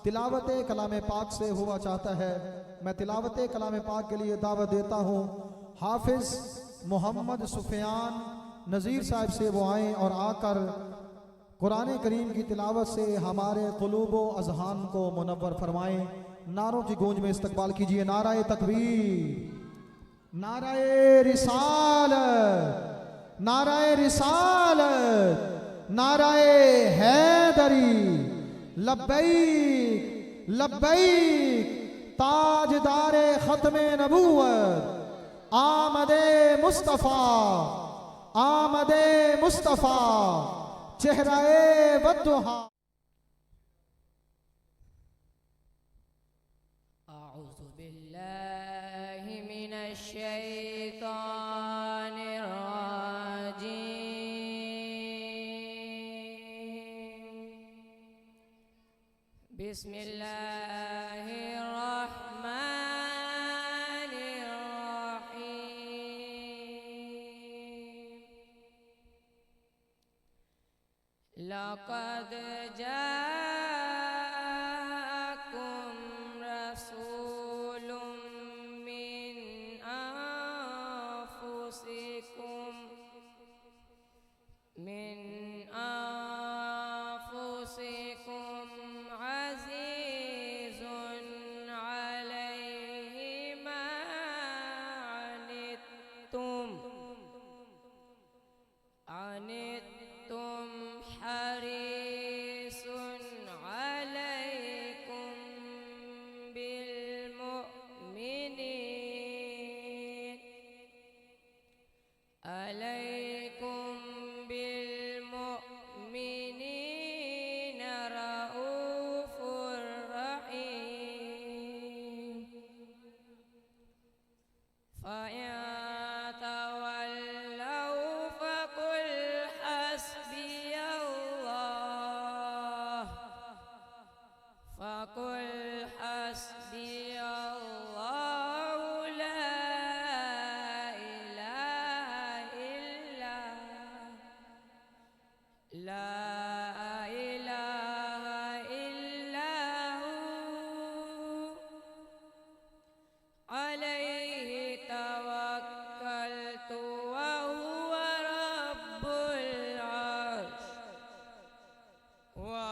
तिलावत कलाम पाक से हुआ चाहता है। मैं तिलावत कलाम पाक के लिए दावत देता हूँ। हाफिज मोहम्मद सुफियान नज़ीर साहब से वो आएँ और आकर कुरान करीम की तिलावत से हमारे क़ुलूब व अज़हान को मुनव्वर फरमाएँ। नारों की गूंज में इस्तकबाल कीजिए। नाराए तकबीर, नाराए रिसालत, नाराए रिसालत, नाराए हैदरी, लब्बैक लब्बैक, ताजदारे खत्मे नबूवत, आमदे मुस्तफ़ा, आमदे मुस्तफ़ा, चेहराए वद्दुहा। अऊज़ु बिल्लाहि मिनश शैतानिर राजीम। बिस्मिल्लाहिर रहमानिर रहीम। लक़द जाअकुम रसूलुम मिन अनफुसिकुम अज़ीज़ुन अलैहि मा अनित्तुम हरीसुन अलैकुम बिल मुमिनीन रऊफ़ुर रहीम। फ़इन तवल्लौ फ़क़ुल हस्बियल्लाह, फ़क़ुल हस्बियल्लाहु ला इलाहा इल्ला, ला इलाहा इल्ला हु, अलैहि तवक्कलतु व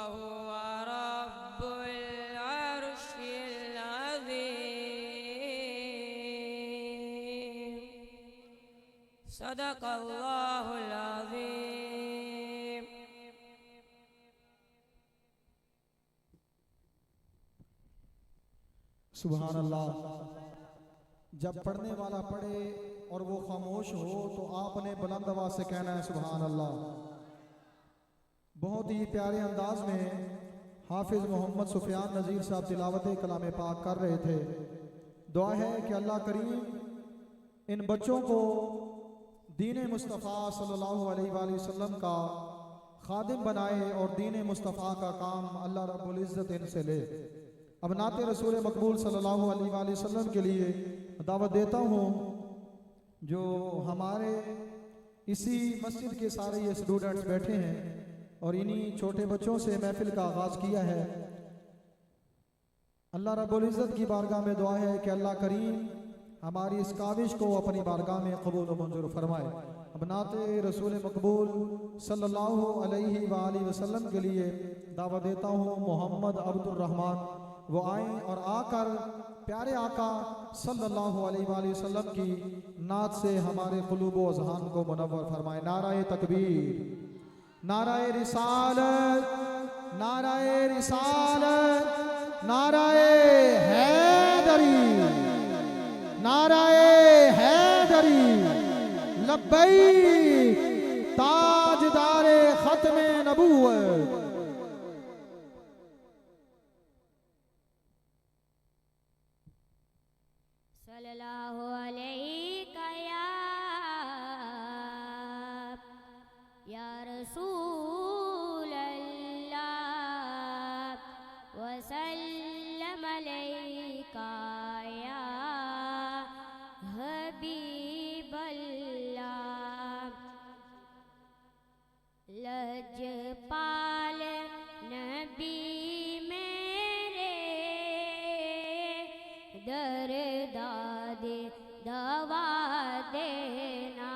हुवा रब्बुल अर्शिल अज़ीम। सदक़ल्लाहुल अज़ीम। सुभान अल्लाह। जब पढ़ने वाला पढ़े और वो खामोश हो तो आपने बुलंद आवाज से कहना है सुभान अल्लाह। बहुत ही प्यारे अंदाज में हाफिज मोहम्मद सुफियान नज़ीर साहब तिलावत कलाम पाक कर रहे थे। दुआ है कि अल्लाह करीम इन बच्चों को दीन मुस्तफ़ा सल्लल्लाहु अलैहि वसल्लम का खादिम बनाए और दीन मुस्तफ़ा का काम अल्लाह रब्बुल इज़्ज़त इनसे ले। अब नाते रसूल मकबूल सल्लल्लाहु अलैहि वसल्लम के लिए दावत देता हूँ। जो हमारे इसी मस्जिद के सारे ये स्टूडेंट्स बैठे हैं और इन्हीं छोटे बच्चों से महफिल का आगाज़ किया है। अल्लाह रब्बुल इज़्ज़त की बारगाह में दुआ है कि अल्लाह करीम हमारी इस काविश को अपनी बारगाह में कबूल व मंजूर फरमाए। अब नाते रसूल मकबूल सल्लल्लाहु अलैहि वसल्लम के लिए दावत देता हूँ। मोहम्मद अब्दुर रहमान वो आए और आकर प्यारे आका सल्लल्लाहु अलैहि वसल्लम की नात से हमारे क़ुलूब व अज़हान को मुनव्वर फरमाए। नाराए तकबीर, नाराए रिसालत, नाराए रिसालत, नाराए हैदरी, नाराए हैदरी, लब्बैक ताजदारे खत्मे नबूवत। सल्लल्लाहु अलैका या रसूल अल्लाह वसल्लम अलैका या हबीब अल्लाह। लजपाल नबी मेरे दर्दादे दवा देना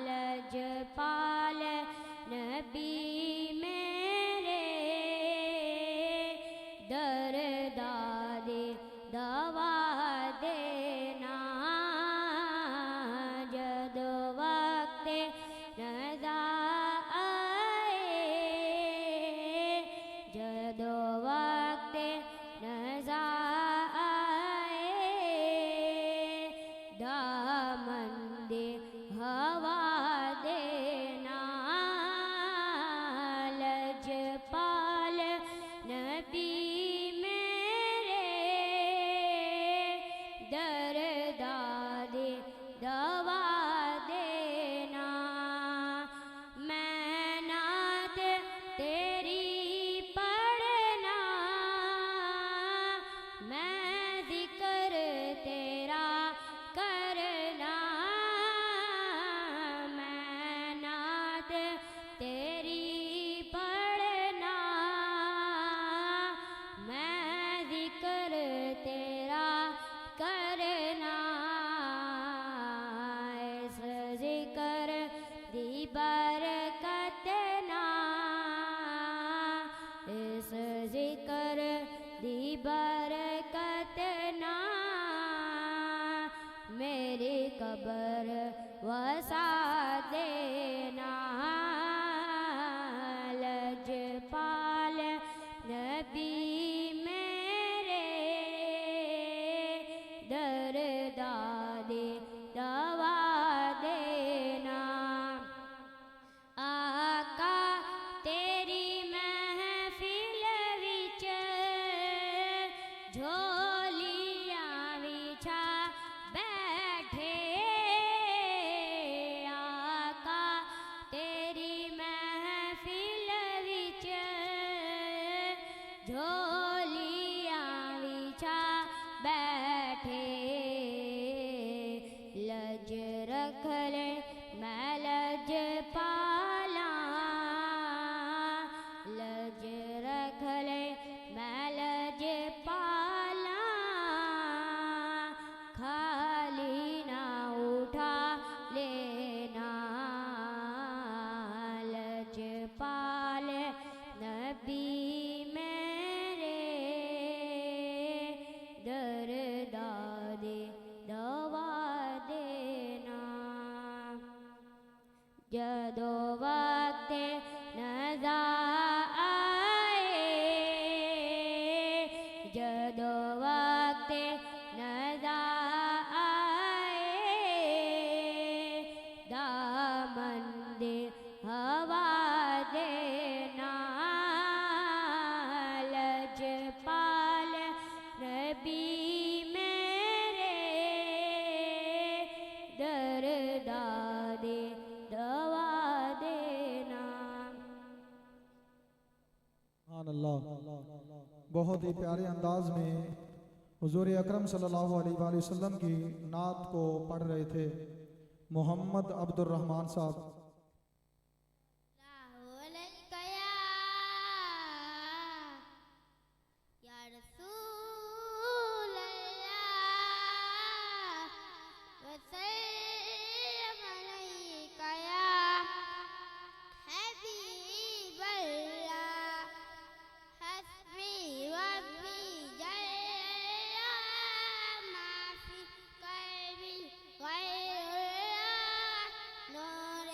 लजपाल नबी मेरे दर्दादे दवा देना जद वक्त नज़ा आए जद वक्त नज़ा आए दामन दे हवा देना लजपाल नबी मेरे दर्दादे दवा देना मैं नात तेरी पढ़ना मैं जिक्र तेरा करना मैं नात तेरी पढ़ना मैं जिक्र तेरा करना इस जिक्र दी बरकत ना इस जिक्र दी बरकत ना मेरी कब्र वसा देना लजपाल नबी मेरे दर्दादे दवा देना आका तेरी महफिल विच झोलियां विछा बैठे आका तेरी महफिल विच झोलियां विछा बैठे लज रख ले मैं लज पाला लज रख ले मैं लज पाला खाली ना उठा लेना लज पाल नबी मेरे दर्दादे दवा देना जदो वक्त नज़ा आए जदो वक्त नज़ा आए दामन दे हवा देना लजपाल नबी मेरे दर्दादे दवा देना सुभान अल्लाह। बहुत ही प्यारे अंदाज में हुजूर अकरम सल्लल्लाहु अलैहि वसल्लम की नात को पढ़ रहे थे मोहम्मद अब्दुर रहमान साहब। नूर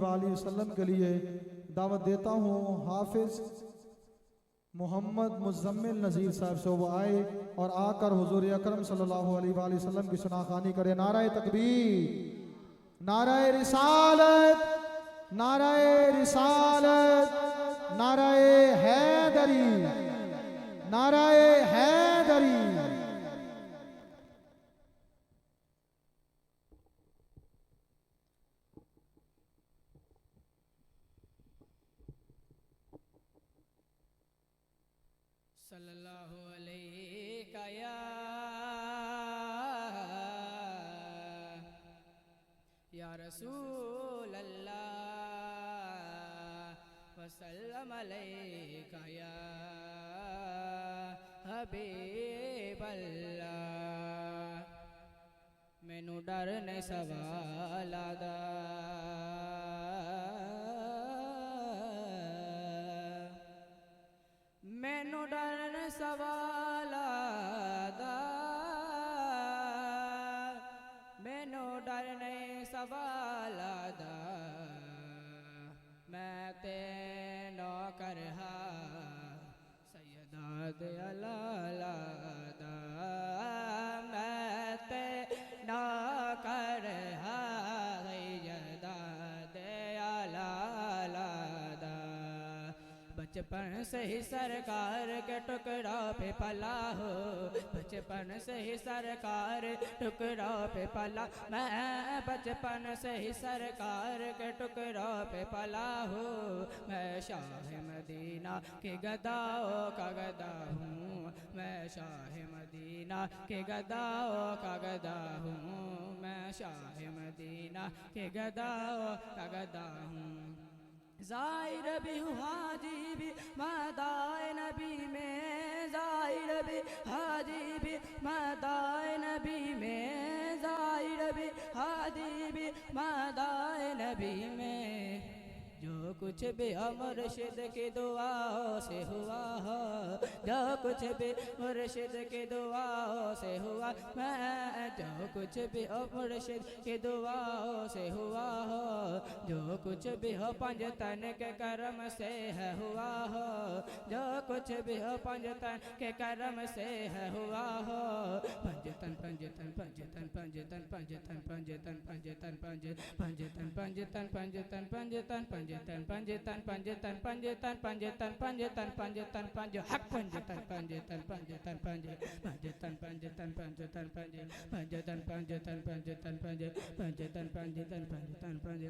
अलैहि वसल्लम के लिए दावत देता हूँ। हाफिज मोहम्मद मुज़म्मिल नज़ीर साहब से वो आए और आकर हुजूर अकरम सल्लल्लाहु अलैहि वसल्लम की सुनाखानी करे। नाराए तकबीर, नाराए रिसालत, नाराए रिसालत, नाराए हैदरी, नाराए हैदरी। सल्लल्लाहु अलैहि या रसूल अल्लाह वसल्लम अलैका या हबीब अल्लाह। मैनू डर ने सवाल आदा, मैनू डर ने सवाल आदा, मैनू डर ने सवाल आदा। मैं ते नौकर हा सैयदा दे अलाला दा, मैं ते नौकर हा सैयदा दे अलाला दा। बचपन से ही सरकार के टुकड़ा पे पला हो, बचपन से ही सरकार टुकड़ा पे पला। मैं बचपन से ही सरकार के टुकड़ा पे पला हो। मैं शाह मदीना के गदाओं का गदा हूँ, मैं शाह मदीना के गदाओं का गदा हूँ, मैं शाह मदीना के गदाओं का गदा हूँ। ज़ाहिर भी हूँ हाजी भी मदाए नबी में, ज़ाहिर भी हाजी भी मदाए नबी में, ज़ाहिर भी हाजी भी मदाए नबी में। जो कुछ भी मुर्शिद की दुआओं से हुआ हो, जो कुछ भी मुर्शिद की दुआओं से हुआ। मैं जो कुछ भी हो मुर्शिद की दुआओं से हुआ हो, जो कुछ भी हो पंजतन के करम से है हुआ हो, जो कुछ भी हो पंजतन के करम से है हुआ हो। पंजतन पंजतन पंजतन पंजतन पंजतन पंजतन पंजतन पंजतन पंजतन पंजतन पंजतन पंजतन पंजतन पंजतन पंजतन पंजतन पंजतन पंजतन पंजतन पंज हक पंजतन पंजतन पंजतन पंज पंजतन पंजतन पंजतन पंज पंजतन पंजतन पंजतन पंज पंजतन पंजतन पंजतन पंज।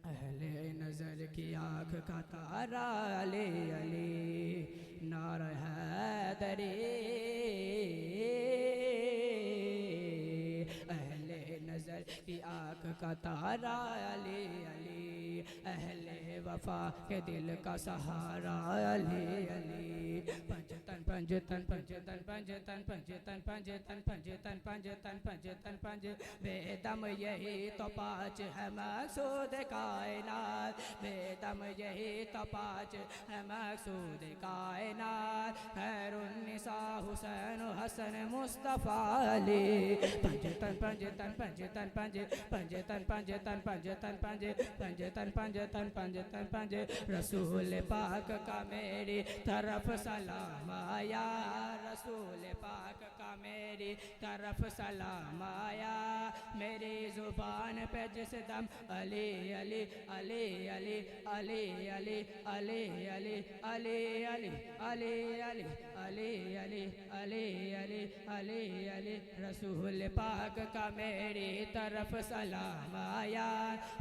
अहले नजर की आँख का तारा अली अली नार हैदरी, अहले नजर की आँख का तारा अली अली, अहले वफा के दिल का सहारा अली अली। पंजतन पंजतन पंजतन पंजतन पंजतन पंजतन पंजतन पंजतन पंजतन पंज। बेदम यही तो पाँच है मकसूद कायनात, बेदम यही तो पाँच है मकसूद कायनात। खैरुन्निसा हुसैन हसन मुस्तफ़ा अली। पंजतन पंजतन पंजतन पंज पंजतन पंजतन पंजतन पंज पंजतन पंजतन पंजतन पंज। रसूल पाक का मेरी तरफ सलाम आया, रसूल पाक का मेरी तरफ सलाम आया। मेरी जुबान पे जिस दम अली अली अली अली अली अली अली अली अली अली अली अली अली अली अली अली अली अली रसूल पाक का मेरी तरफ सलाम आया।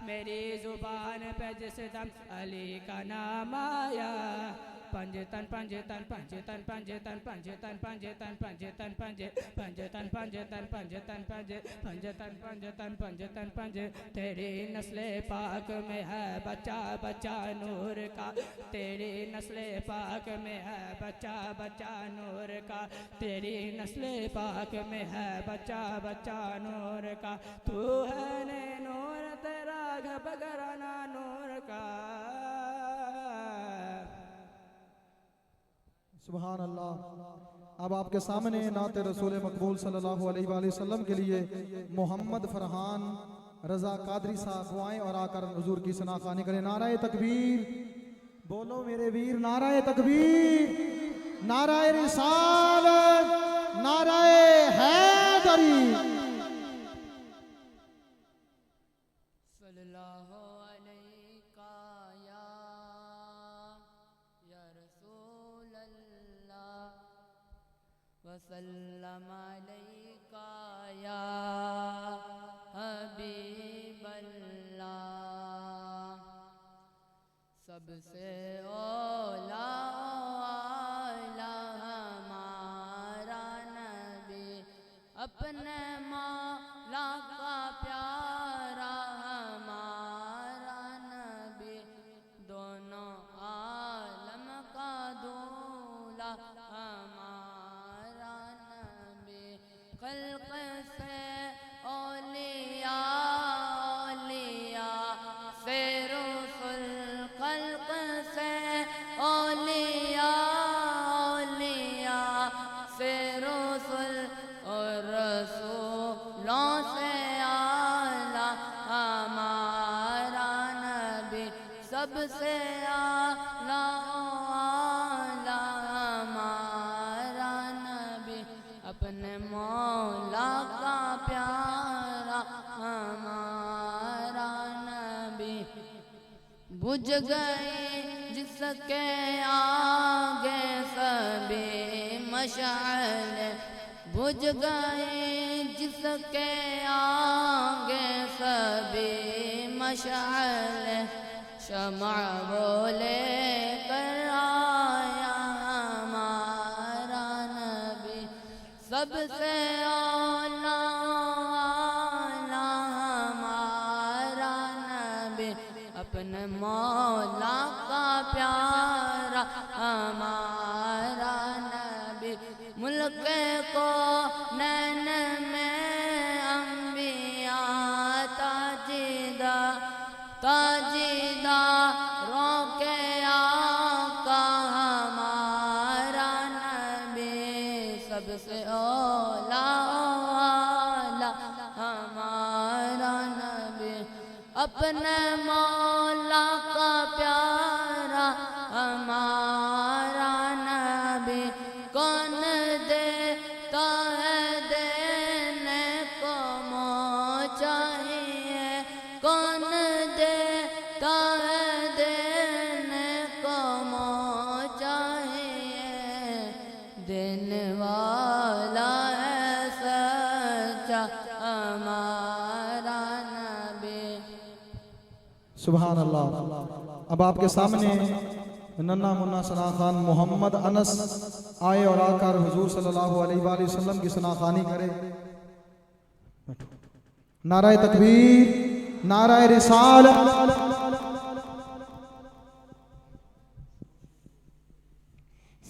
मेरी जुबान पे जिस दम अली का नाम आया। पंजतन पंजतन पंजतन पंजतन पंजतन पंजतन पंजतन पंज पंजतन पंजतन पंजतन पंज पंजतन पंजतन पंजतन पंज। तेरी नस्ले पाक में है बच्चा बच्चा नूर का, तेरी नस्ले पाक में है बच्चा बच्चा नूर का, तेरी नस्ले पाक में है बच्चा बच्चा नूर का। तू है ने नूर तेरा घबगराना नूर का। सुभान अल्लाह। अब आपके सामने नाते रसूल मकबूल सल्लल्लाहु अलैहि वसल्लम के लिए मोहम्मद फरहान रजा कादरी साहब वो आए और आकर हुजूर की सनाखानी करें। नाराए तकबीर, बोलो मेरे वीर, नाराए तकबीर, नाराए रिसालत, नाराए हैदरी। सल्लल्लाहु अलैका या रसूल अल्लाह वसल्लम अलैका या हबीब अल्लाह। सबसे औला हमारा नबी, अपने मौला का प्यारा हमारा नबी, दोनों आलम का दूल्हा हमारा नबी। खल्क़ से औलिया औलिया से रसूल, खल्क़ से औलिया औलिया से रसूल, और रसूलों से आला हमारा नबी। सबसे आला हमारा नबी, अपने मौला का प्यारा हमारा नबी। बुझ गए जिसके आगे सभी मशाल, बुझ गए जिसके आगे सभी मशाल। शमा बोले कर आया हमारा नबी, सबसे औला हमारा नबी, अपने मौला का प्यारा हमारा नबी। मुल्क को नैन में अंबिया ताजिदा ताजिदा रोके आका हमारा नबी। सबसे औला हमारा नबी, अपने मौला का प्यारा हमारा नबी। कौन देता है देने को मोह चाहिए, कौन देता है देने को मोह चाहिए। देने वाला है सच्चा हमारा नबी। सुभान अल्लाह। अब आपके सामने नन्ना मुन्ना सना खान मोहम्मद अनस आए और आकर हुजूर सल्लल्लाहु अलैहि वसल्लम की सनाखानी करे। नाराए तकबीर, नाराए रिसालत।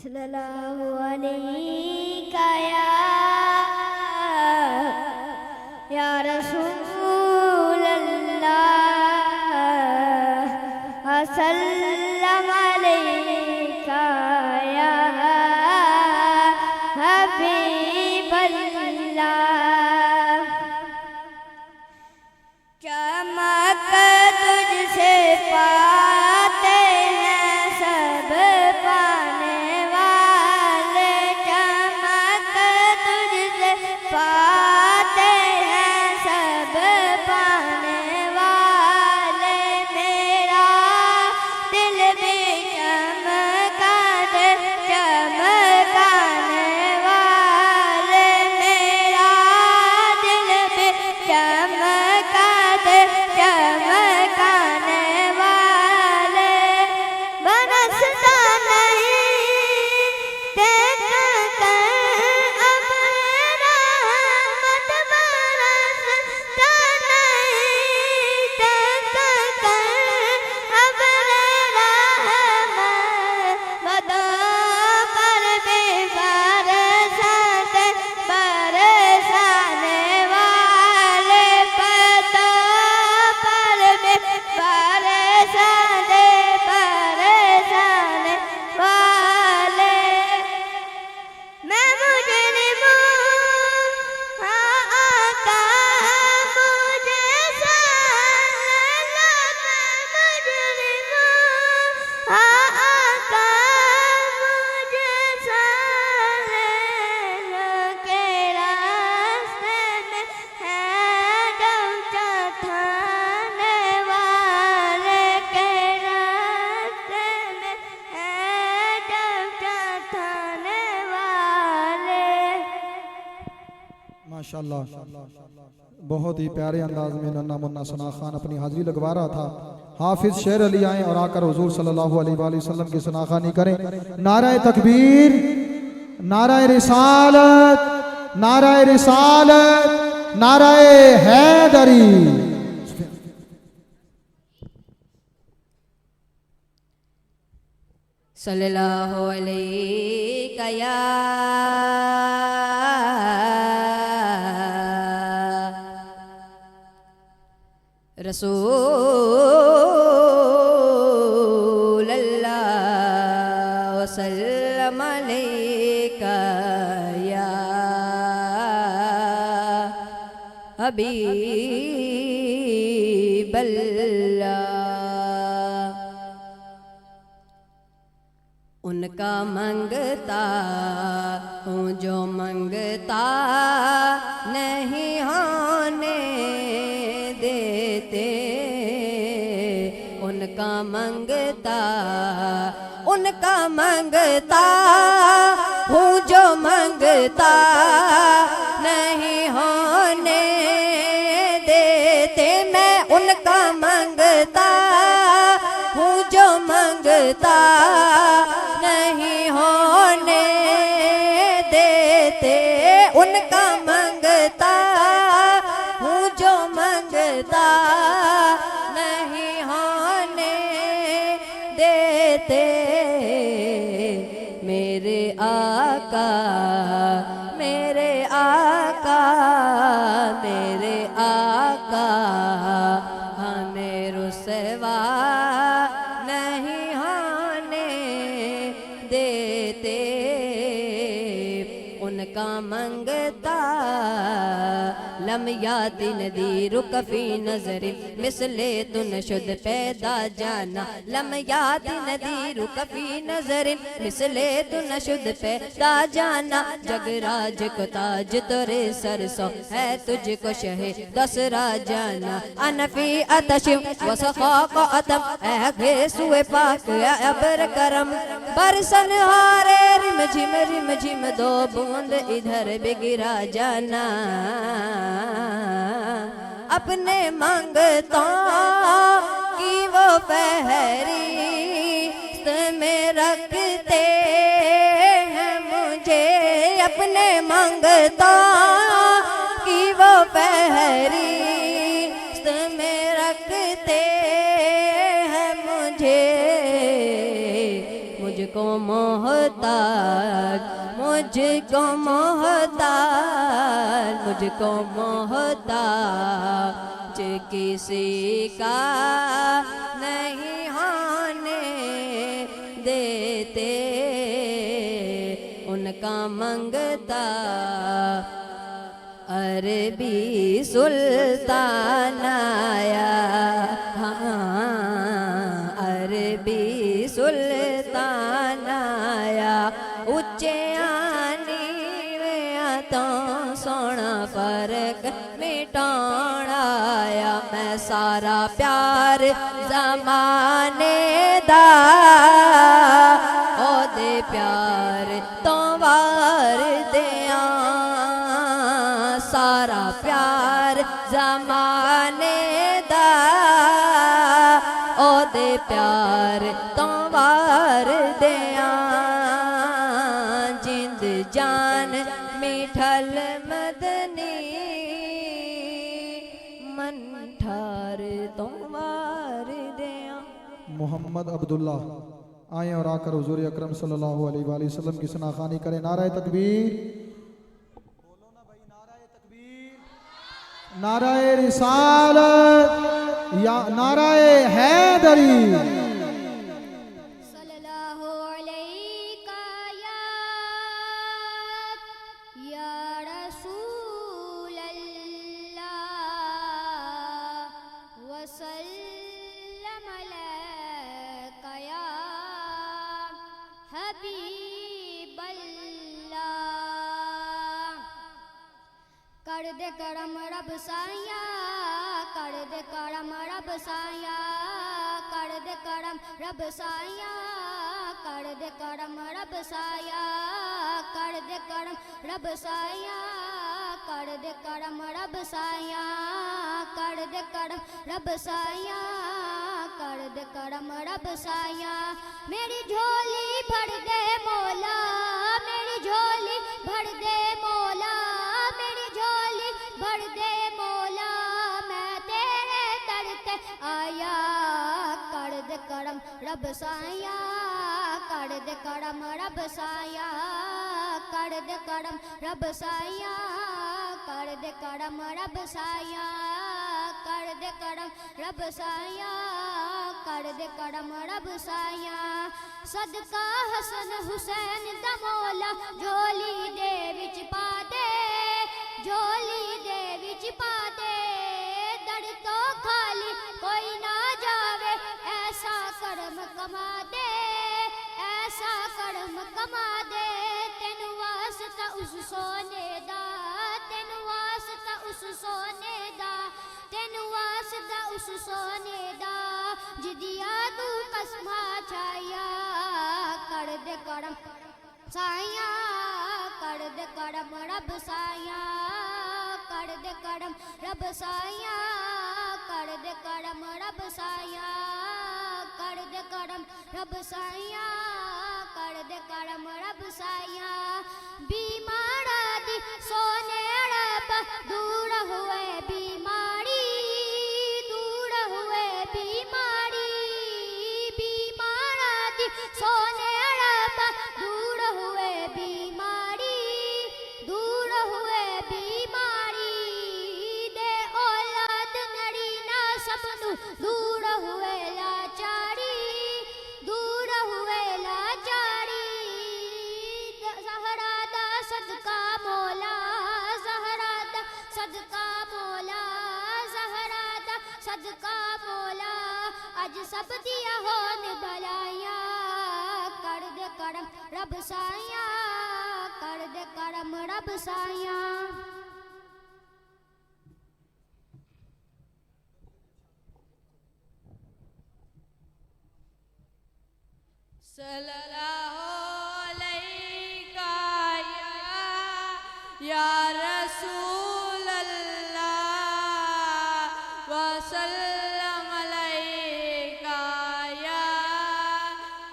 सल्लल्लाहु अलैका या रसूल अल्लाह, सल्लम अलैका या हबीब अल्लाह। चमक तुझसे पाते हैं सब पाने वाले, चमक तुझसे पाते हैं सब पाने वाले। मेरा दिल भी माशाल्लाह बहुत ही प्यारे अंदाज में नन्ना मुन्ना सना खान अपनी हाजिरी लगवा रहा था। हाफिज शेर अली आए और आकर हुजूर सल्लल्लाहु अलैहि वसल्लम की सनाखानी करें। नाराए तकबीर, नाराए रिसालत, नाराए रिसालत, नाराए हैदरी। सल्लल्लाहु अलैहि या रसूल अल्लाह वसल्लम अलैका या हबीब अल्लाह। उनका मंगता हूँ जो मंगता नहीं होने देते। उनका मंगता हूँ जो मंगता नहीं होने देते। मैं उनका मंगता हूँ जो मंगता नहीं होने देते। उनका मंगता हूँ जो मंगता नहीं होने देते। मेरे आका, मेरे आका, मेरे आका हमें रुसवा नहीं होने देते। उनका मंगता लम याति नदीर कफी नजर मिसले तुन शुद्ध पैदा जाना। लम याति नदीर कफी नजर मिसले तुन शुद्ध पैदा जाना। जगराज को ताज तोरे सरसो है तुझको शहे दसरा जाना। अनफी अतशिम वसफा को अतम ऐ सुए पाक अबर करम बरसन हारे रिम झिम दो बूंद इधर भी गिरा जाना। अपने मंगता की वो फहरिस्त में रखते हैं मुझे। अपने मंगता की वो फहरिस्त में रखते हैं मुझे। मुझको मोहताज, मुझको मोहताज, मुझको मोहताज किसी का नहीं होने देते। उनका मंगता अरबी सुल्तान आया। हाँ अरबी सुल्तान आया। उच्चे आनी वे तो सोना फर्क मिटाना आया। मैं सारा प्यार जमाने दा ओ दे प्यार तो वार दिया। सारा प्यार जमाने दा ओ दे प्यार तो वार दिया। जिंद जान मिठल मदनी मन ठार तो वार दिया। मोहम्मद अब्दुल्ला आए और आकर हुजूर अकरम सल्लल्लाहु अलैहि वसल्लम की सनाखानी करें। नाराए तकबीर, नाराए रिसालत या नाराए हैदरी। सल्लल्लाहु अलैका या रसूल अल्लाह वसल्लम अलैका या हबीब अल्लाह। कर दे करम रब साया, कर दे करम रब साया, कर दे करम रब साया, कर दे करम रब साया, कर दे करम रब साया, कर दे करम रब साया कर दे करम रब साया कर दे करम रब साया मेरी झोली भर दे मौला मेरी झोली भर दे मौला मेरी झोली भर दे मौला मैं तेरे दर पे आया कर दे करम रब साया कर दे करम रब साया कर दे करम रब साया कर दे करम रब साया कर दे करम रब साया कर दे करम रब साया सदका हसन हुसैन दा मौला झोली दे विच पा दे झोली दे विच पा दे दर तो खाली कोई ना जावे ऐसा करम कमा दे ऐसा करम कमा दे तेनु वास्ता उस सोने दा तेनु वास्ता उस सोने दा तेनु वास्ता उस सोने दा जिदिया तू कसमा छाया कर दे करम साया कर दे करम रब साया कर दे करम रब साया कर दे करम रब साया कर दे करम रब साया कर दे करम रब साया बीमारा दी सोने रब दूर हुए बीमारी दूर हुए बीमारी बीमारा दी सोने रब दूर हुए बीमारी दूर हुए बीमारी दे औलाद नड़ी ना सबनु दूर हुए लाचारी दूर हुए लाचारी ज़हरा दा सदका मौला ज़हरा दा सदका मौला ज़हरा दा सदका मौला अज सब दिया होन भलाया कर दे करम रब साया कर दे करम रब साया सल्लल्लाहु अलैका या रसूल अल्लाह वसल्लम अलैका या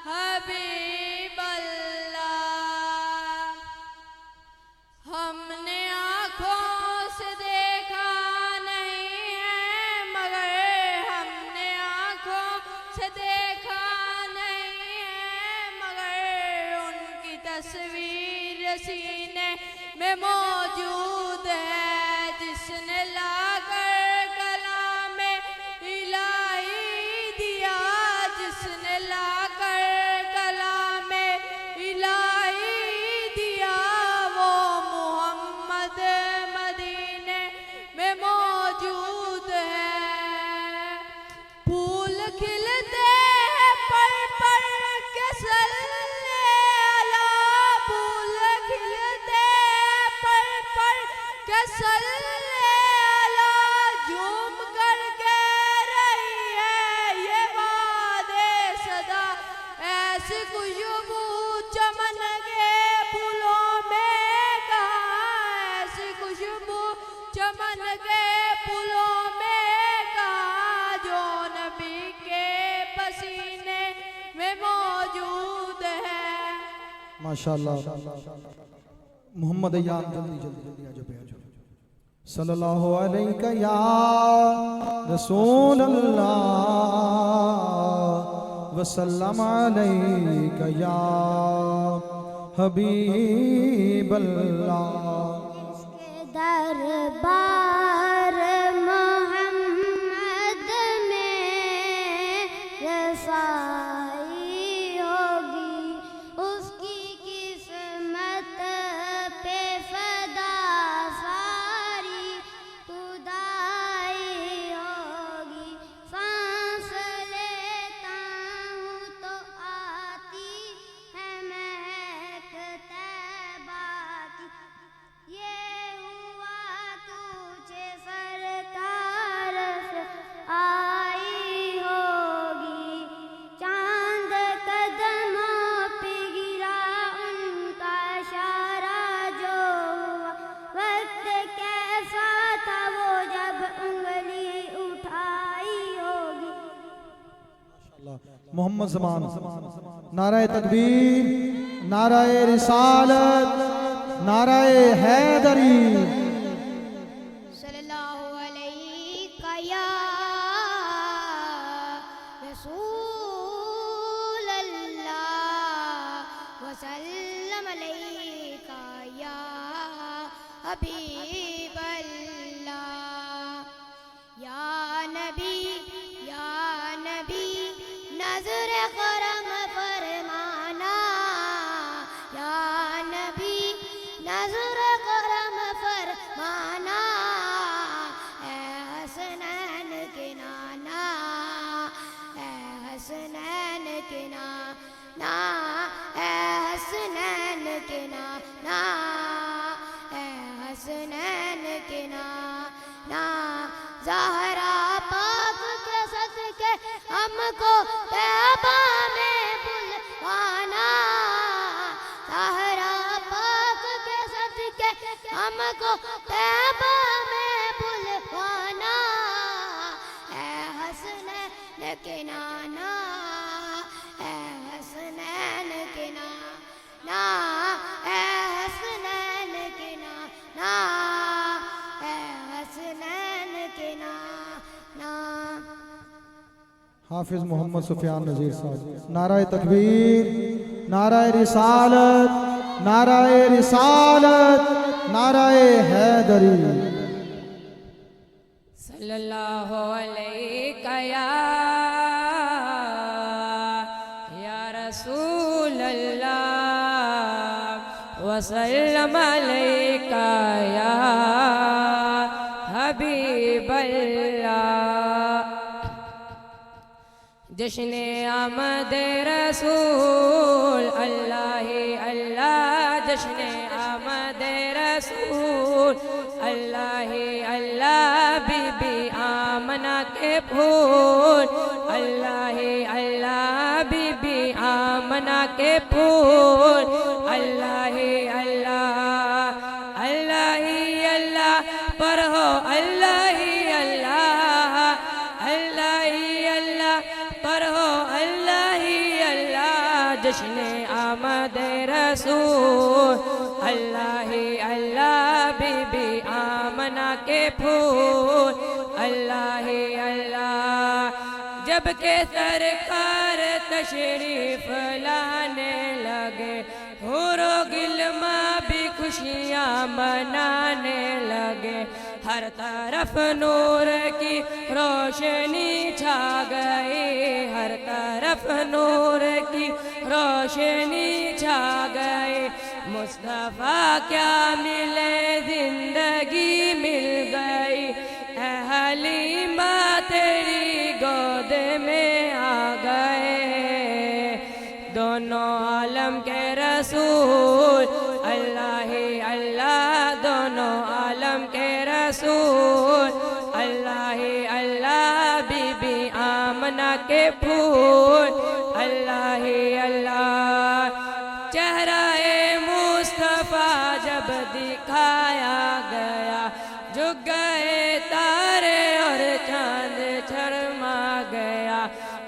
हबीब अल्लाह हमने आँखों से देखा नहीं है मगर हमने आँखों से देखा तस्वीर सीने में मौजूद है जिसने लाकर कलाम इलाही दिया जिसने लाकर कलाम इलाही दिया वो मोहम्मद मदीने में मौजूद है फूल खिलते हैं पर के झूम कर कह रही है ये वादे सदा ऐसी खुशबू चमन के फूलों में कहाँ ऐसी खुशबू चमन के फूलों में कहाँ जो नबी के पसीने में मौजूद है माशाल्लाह मोहम्मद यान जल्दी जल्दी जल्दी आ जाओ सल्लल्लाहु अलैका या रसूल अल्लाह वसल्लम अलैका या हबीब अल्लाह इसके दरबार मोहम्मद में रसाई होगी उसकी किस्मत पे फदा सारी खुदाई होगी सांस लेता हूँ तो आती है महक तैबा की ये हुआ तुझे सरकार से आई होगी मोहम्मद ज़मान। नाराए तकबीर, नाराए रिसालत, नाराए हैदरी। सल्लल्लाहु अलैका या रसूल अल्लाह वसल्लम अलैका या हबीब अल्लाह। या नबी नजर करम फरमाना। या नबी नजर करम फरमाना। ए हसनैन के नाना, ए हसनैन के नाना, ए हसनैन के नाना, ए हसनैन के नाना। ज़हरा पाक के सदके हमको तैबा में बुलवाना। ज़हरा पाक के सदके हमको तैबा में बुलवाना। ए हसनैन के नाना, ए हसनैन के नाना, ए हसनैन के नाना, ए हसनैन के नाना। हाफिज मोहम्मद सुफियान नज़ीर साहब। नाराए तकबीर, नाराए रिसालत, नाराए रिसालत, नाराए हैदरी। सल्लल्लाहु अलैका या रसूल अल्लाह वसल्लम अलैका या हबीब अल्लाह। जश्न आमद रसूल अल्लाह ही अल्लाह, जश्न आमद रसूल अल्लाह ही अल्लाह। बीबी आमना के फूल अल्लाह ही अल्लाह, बीबी आमना के फूल अल्लाह ही अल्लाह। अल्लाह ही अल्लाह पर हो अल्लाह ही अल्लाह, अल्लाह ही अल्लाह पर हो अल्लाह ही अल्लाह। जश्न आमद रसूल अल्लाह ही अल्लाह, बीबी आमना के फूल अल्लाह ही अल्लाह। जब के सरकार तशरीफ लाने लगे, हुरो गिलमा भी खुशियाँ मनाने लगे। हर तरफ नूर की रोशनी छा गई, हर तरफ नूर की रोशनी छा गई। मुस्तफ़ा क्या मिले जिंदगी मिल गई। ऐ हलीमा तेरी गोद में आ गए। दोनों आलम के रसूल अल्लाह ही अल्लाह, दोनों आलम के रसूल अल्लाह ही अल्लाह। बीबी आमना के फूल अल्लाह ही अल्लाह। चेहरा मुस्तफ़ा जब दिखाया गया, झुक गए तारे और चांद शर्मा गया।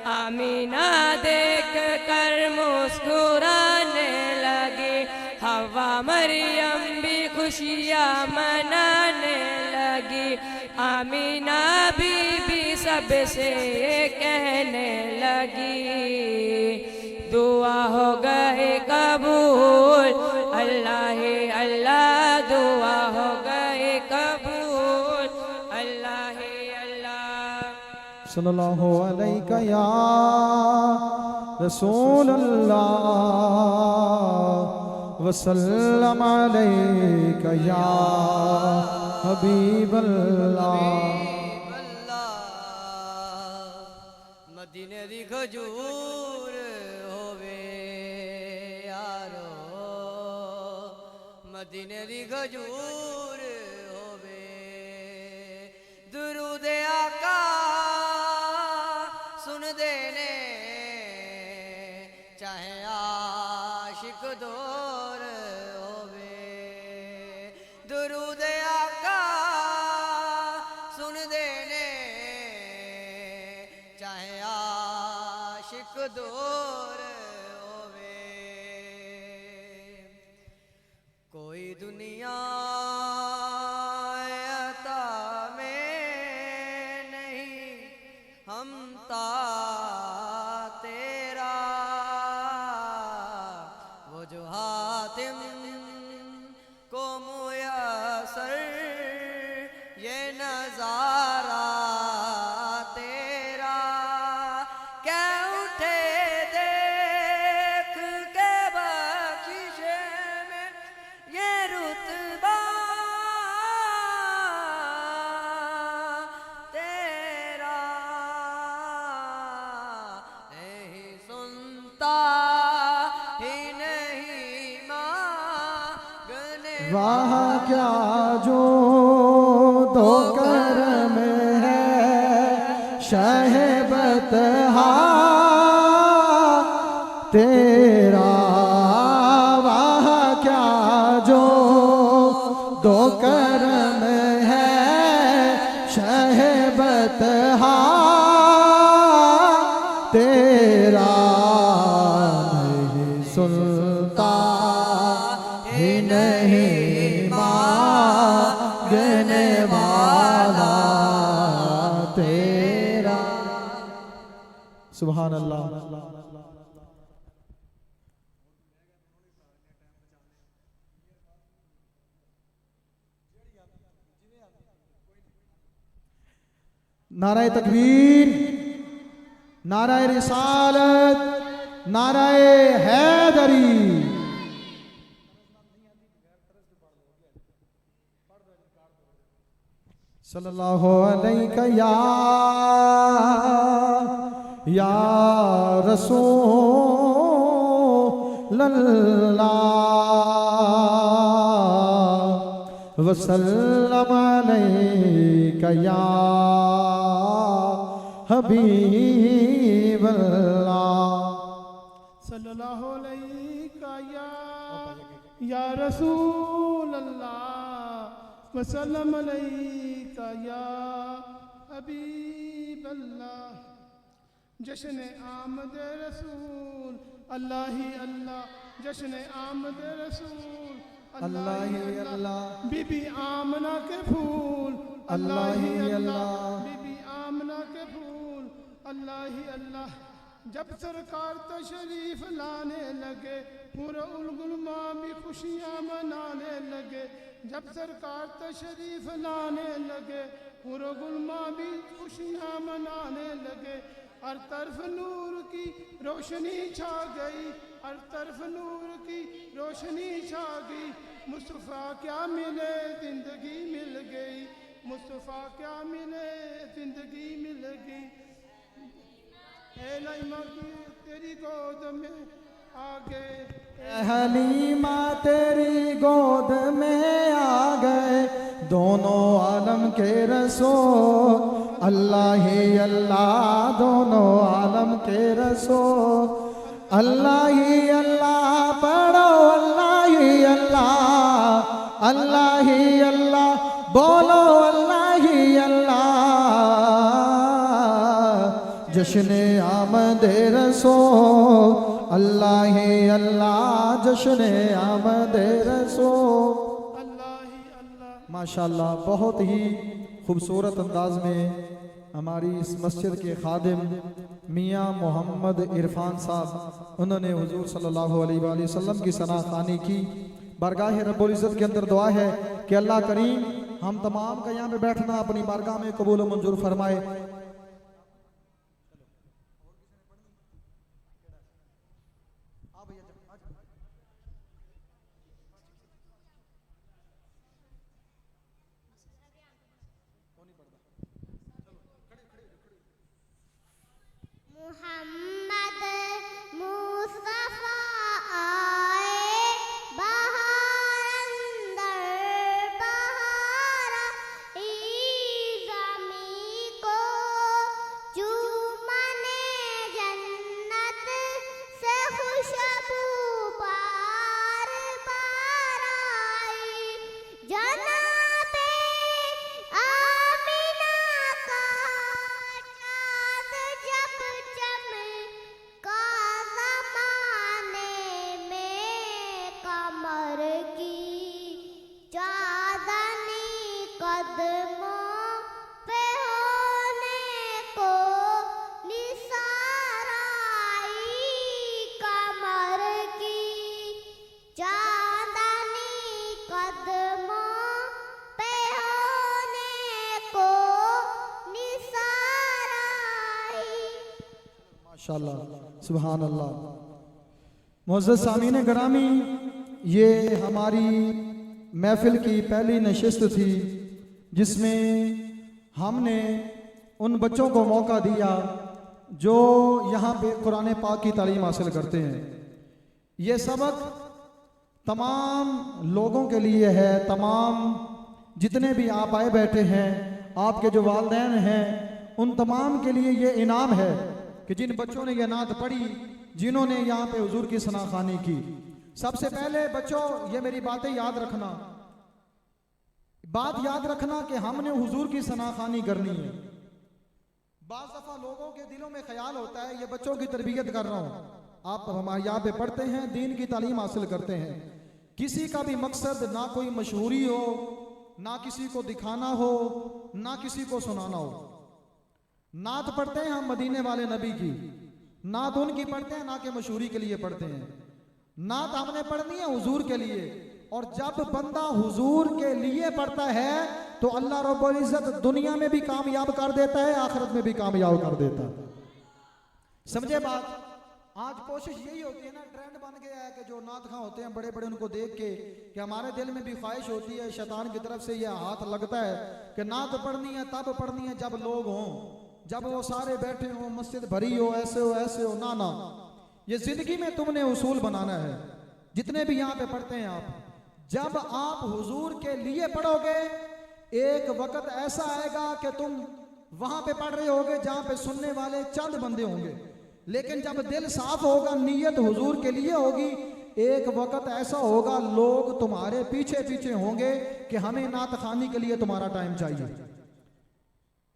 आमीना देख कर मुस्कुराने लगी, हवा मरियम भी खुशियाँ मनाने लगी। आमीना बीबी सबसे कहने लगी, दुआ हो गए कबूल अल्लाह ही अल्लाह, दुआ हो गए कबूल अल्लाह ही अल्लाह। सल्लल्लाहु अलैका या रसूल अल्लाह वसल्लम अलैका या हबीब अल्लाह। मदीने दी खजूर होवे यारो, मदीने दी खजूर होवे। दुरूद आका सुन देने, चाहे आशिक दौर होवे। दुरूद आका सुन देने, चाहे आशिक दूर होवे कोई दुनिया अता में नहीं हम ता तेरा वो जो हातिम को मुयसर ये नजारा तेरा क्या उठे देख के बख्शिशे में ये रुतबा तेरा नहीं सुनता ही नहीं मांगने वाह क्या जो दो करम है शहबत तेरा वाह क्या जो दो करम है शहबत तेरा नहीं सुनता ही नहीं मांगने वाला तेरा। सुभान अल्लाह। नाराए तकबीर, नाराए रिसालत, नाराए हैदरी। सल्लल्लाहु अलैहि या रसूल अल्लाह वसल्लम अलैका या हबीब अल्लाह। सल्लल्लाहु अलैका या रसूल अल्लाह वसल्लम अलैका या हबीब अल्लाह। जश्न आमद रसूल अल्लाह ही अल्लाह, जश्न आमद रसूल अल्लाह ही अल्लाह। बीबी आमना के फूल अल्लाह ही अल्लाह, बीबी आमना के फूल अल्लाह ही अल्लाह। जब सरकार तशरीफ लाने लगे पूरा उलगुलमा भी खुशियाँ मनाने लगे। जब सरकार तशरीफ लाने लगे पूरा गुलमा भी खुशियाँ मनाने लगे। हर तरफ नूर की रोशनी छा गई, हर तरफ नूर की रोशनी छा गई। मुस्तफ़ा क्या मिले जिंदगी मिल गई, मुस्तफ़ा क्या मिले जिंदगी मिल गई। हलीमा तेरी गोद में आ गए, हलीमा तेरी गोद में आ गए दोनों आलम के रसूल अल्लाह ही अल्लाह, दोनों आलम के रसूल अल्लाह ही अल्लाह। पढ़ो अल्लाह ही अल्लाह, अल्लाह ही अल्लाह, बोलो अल्लाह ही अल्लाह। जश्न आमद रसूल अल्लाह ही अल्लाह, जश्न आमद रसूल अल्लाह ही अल्लाह। माशाल्लाह बहुत ही खूबसूरत अंदाज में हमारी इस मस्जिद के खादिम मियाँ मोहम्मद इरफान साहब उन्होंने हुजूर सल्लल्लाहु अलैहि वसल्लम की सना खानी की। बारगाह रब्बुल इज़्ज़त के अंदर दुआ है कि अल्लाह करीम हम तमाम का यहाँ पे बैठना अपनी बारगाह में कबूल मंजूर फरमाए। मोहम्मद मुस्तफा आए बहार अंदर बहार ज़मी को चूमने जन्नत से खुशबू माशाअल्लाह, सुभान अल्लाह। मुअज़्ज़ज़ सामीन ग्रामी, ये हमारी महफिल की पहली नशिस्त थी जिसमें हमने उन बच्चों को मौका दिया जो यहाँ पे कुरान पाक की तालीम हासिल करते हैं। ये सबक तमाम लोगों के लिए है, तमाम जितने भी आप आए बैठे हैं, आपके जो वालिदैन हैं, उन तमाम के लिए ये इनाम है कि जिन बच्चों ने ये नात पढ़ी, जिन्होंने यहाँ पे हुजूर की सनाखानी की। सबसे पहले बच्चों, ये मेरी बातें याद रखना, बात याद रखना कि हमने हुजूर की सनाखानी करनी है। बाज़ दफ़ा लोगों के दिलों में ख्याल होता है ये बच्चों की तरबियत कर रहा हूँ। आप हमारे यहाँ पे पढ़ते हैं, दीन की तालीम हासिल करते हैं, किसी का भी मकसद ना कोई मशहूरी हो, ना किसी को दिखाना हो, ना किसी को सुनाना हो। नात पढ़ते हैं हम मदीने वाले नबी की, नात उनकी पढ़ते हैं ना कि मशहूरी के लिए पढ़ते हैं। नात हमने पढ़नी है हुजूर के लिए, और जब बंदा हुजूर के लिए पढ़ता है तो अल्लाह रब्बुल इज्जत दुनिया में भी कामयाब कर देता है, आखिरत में भी कामयाब कर देता है। समझे बात? आज कोशिश यही होती है ना, ट्रेंड बन गया है कि जो नात खां होते हैं बड़े बड़े, उनको देख के कि हमारे दिल में भी ख्वाहिश होती है, शैतान की तरफ से यह हाथ लगता है कि नात पढ़नी है तब पढ़नी है जब लोग हों, जब वो सारे बैठे हों, मस्जिद भरी हो, ऐसे हो ऐसे हो। ना ना, ये जिंदगी में तुमने उसूल बनाना है। जितने भी यहाँ पे पढ़ते हैं आप, जब आप हुजूर के लिए पढ़ोगे, एक वक्त ऐसा आएगा कि तुम वहां पे पढ़ रहे होगे जहां पे सुनने वाले चंद बंदे होंगे, लेकिन जब दिल साफ होगा, नीयत हुजूर के लिए होगी, एक वक्त ऐसा होगा लोग तुम्हारे पीछे पीछे होंगे कि हमें नात खानी के लिए तुम्हारा टाइम चाहिए।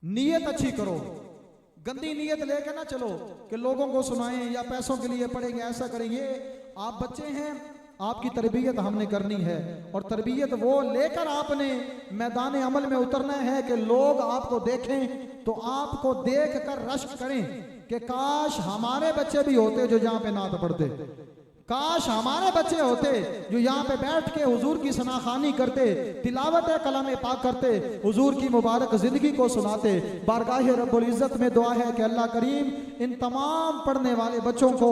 नीयत अच्छी करो, गंदी नीयत लेके ना चलो कि लोगों को सुनाएं या पैसों के लिए पढ़ेंगे, ऐसा करेंगे। आप बच्चे हैं, आपकी तरबियत हमने करनी है, और तरबियत वो लेकर आपने मैदान अमल में उतरना है कि लोग आपको देखें तो आपको देख कर रश्क करें कि काश हमारे बच्चे भी होते जो यहाँ पे नात पढ़ते, काश हमारे बच्चे होते जो यहाँ पे बैठ के हुजूर की सनाखानी करते, तिलावत कलाम पाक करते, हुजूर की मुबारक जिंदगी को सुनाते। बारगाह रब्बुल इज्जत में दुआ है कि अल्लाह करीम इन तमाम पढ़ने वाले बच्चों को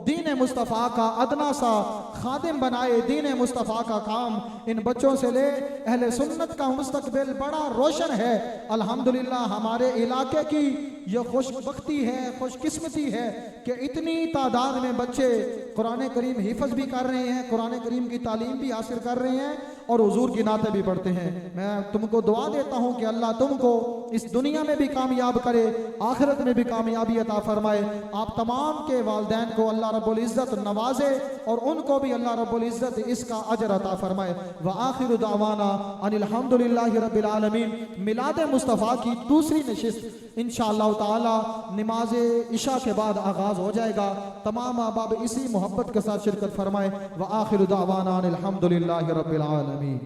दीन मुस्तफ़ा का अदना सा खादिम बनाए, दीन मुस्तफ़ा का काम इन बच्चों से ले। अहले सुन्नत का मुस्तकबिल बड़ा रोशन है। अल्हम्दुलिल्लाह हमारे इलाके की यह खुशबख्ती है, खुशकिस्मती है कि इतनी तादाद में बच्चे कुरान करीम हिफ्ज़ भी कर रहे हैं, कुरान करीम की तालीम भी हासिल कर रहे हैं और हुजूर की नाते भी पढ़ते हैं। मैं तुमको दुआ देता हूँ कि अल्लाह तुमको इस दुनिया में भी कामयाब करे, आखिरत में भी कामयाबी अता फरमाए। आप तमाम के वालिदैन को अल्लाह रब्बुल इज्जत नवाजे और उनको भी अल्लाह रब्बुल इज्जत इसका अजर अता फरमाए। व आखिर दावाना अनिल हम्दुलिल्लाहि रब्बिल आलमीन। मिलाद मुस्तफ़ा की दूसरी नशिस्त इंशाअल्लाह ताला नमाज इशा के बाद आगाज हो जाएगा। तमाम अहबाब इसी मोहब्बत के साथ शिरकत फरमाए। व आखिर दावाना अनिल हम्दुलिल्लाहि रब्बिल आलमीन।